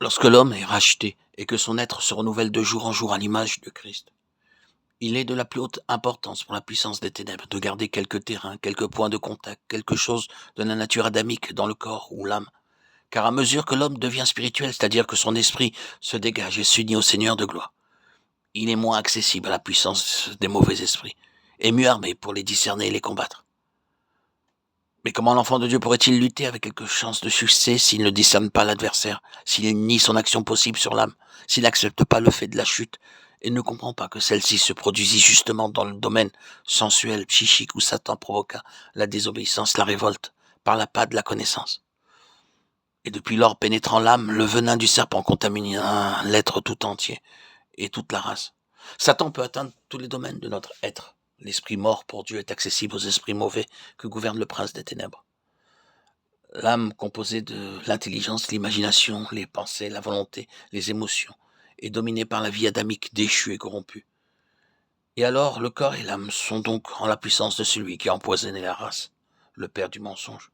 Lorsque l'homme est racheté et que son être se renouvelle de jour en jour à l'image de Christ, il est de la plus haute importance pour la puissance des ténèbres de garder quelques terrains, quelques points de contact, quelque chose de la nature adamique dans le corps ou l'âme. Car à mesure que l'homme devient spirituel, c'est-à-dire que son esprit se dégage et s'unit au Seigneur de gloire, il est moins accessible à la puissance des mauvais esprits et mieux armé pour les discerner et les combattre. Mais comment l'enfant de Dieu pourrait-il lutter avec quelque chance de succès s'il ne discerne pas l'adversaire, s'il nie son action possible sur l'âme, s'il n'accepte pas le fait de la chute et ne comprend pas que celle-ci se produisit justement dans le domaine sensuel, psychique où Satan provoqua la désobéissance, la révolte, par la l'appât de la connaissance. Et depuis lors pénétrant l'âme, le venin du serpent contamina l'être tout entier et toute la race. Satan peut atteindre tous les domaines de notre être. L'esprit mort pour Dieu est accessible aux esprits mauvais que gouverne le prince des ténèbres. L'âme, composée de l'intelligence, l'imagination, les pensées, la volonté, les émotions, est dominée par la vie adamique déchue et corrompue. Et alors, le corps et l'âme sont donc en la puissance de celui qui a empoisonné la race, le père du mensonge.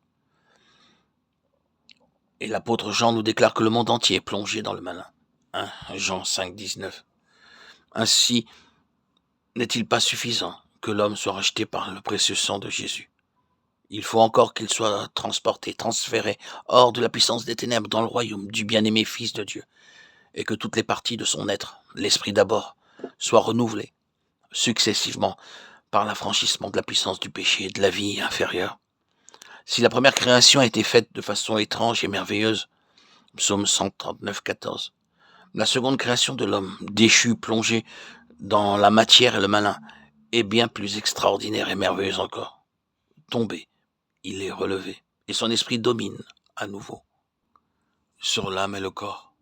Et l'apôtre Jean nous déclare que le monde entier est plongé dans le malin. 1 Jean 5, 19. Ainsi, n'est-il pas suffisant que l'homme soit racheté par le précieux sang de Jésus? Il faut encore qu'il soit transporté, transféré hors de la puissance des ténèbres dans le royaume du bien-aimé Fils de Dieu, et que toutes les parties de son être, l'esprit d'abord, soient renouvelées successivement par l'affranchissement de la puissance du péché et de la vie inférieure. Si la première création a été faite de façon étrange et merveilleuse, Psaume 139, 14, la seconde création de l'homme, déchu, plongé dans la matière et le malin, est bien plus extraordinaire et merveilleuse encore. Tombé, il est relevé, et son esprit domine à nouveau sur l'âme et le corps.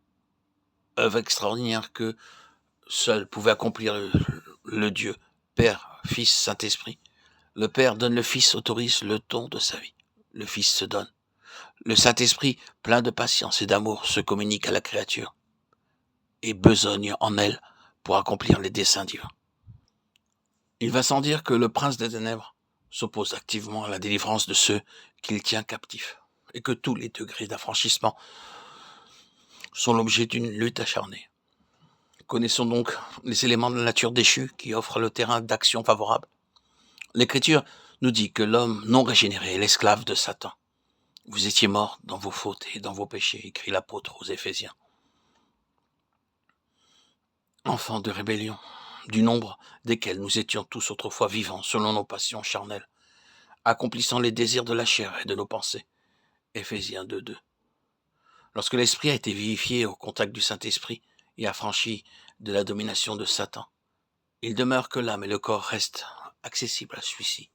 Œuvre extraordinaire que seul pouvait accomplir le Dieu, Père, Fils, Saint-Esprit. Le Père donne le Fils, autorise le don de sa vie. Le Fils se donne. Le Saint-Esprit, plein de patience et d'amour, se communique à la créature et besogne en elle pour accomplir les desseins divins. Il va sans dire que le prince des ténèbres s'oppose activement à la délivrance de ceux qu'il tient captifs et que tous les degrés d'affranchissement sont l'objet d'une lutte acharnée. Connaissons donc les éléments de la nature déchue qui offrent le terrain d'action favorable. L'Écriture nous dit que l'homme non régénéré est l'esclave de Satan. Vous étiez morts dans vos fautes et dans vos péchés, écrit l'apôtre aux Éphésiens. Enfants de rébellion, du nombre desquels nous étions tous autrefois vivants selon nos passions charnelles, accomplissant les désirs de la chair et de nos pensées. Éphésiens 2:2. Lorsque l'esprit a été vivifié au contact du Saint-Esprit et affranchi de la domination de Satan, il demeure que l'âme et le corps restent accessibles à celui-ci.